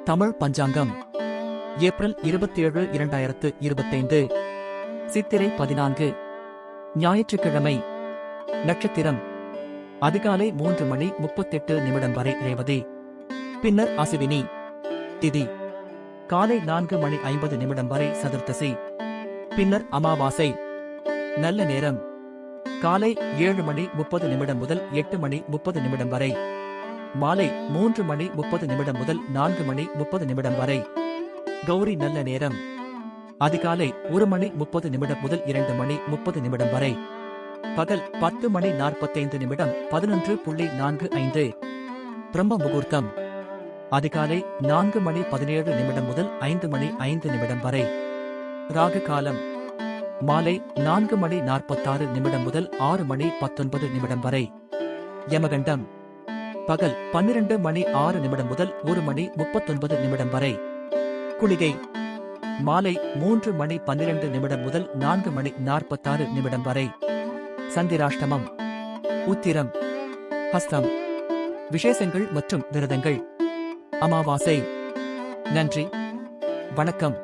தமிழ் பஞ்சாங்கம் April 27, 2025 சித்திரை 14 ஞாயிற்றுக்கிழமை. நட்சத்திரம் அதிகாலை 3:38 வரை ரேவதி, பின்னர் அசுவினி. திதி காலை 4:50 வரை சதுர்த்தசி, பின்னர் அமாவாசை. நல்ல நேரம் காலை 7:30 முதல் 8:30 வரை, மாலை 3:30 முதல் 4:30 வரை. கௌரி நல்ல நேரம் அதிகாலை 1:30 முதல் 2:30 வரை, பகல் 10:45 11:45. பிரம்ம முகூர்த்தம் அதிகாலை 4:17 முதல் 5:05 வரை. ராகு காலம் மாலை 4:46 முதல் 6:19 வரை. யமகண்டம் பகல் 12:06 முதல் 1:39 வரை. குளிகை மாலை 3:12 முதல் 4:46 வரை. சந்திராஷ்டமம் உத்திரம் ஹஸ்தம். விசேஷங்கள் மற்றும் விரதங்கள். அமாவாசை. நன்றி, வணக்கம்.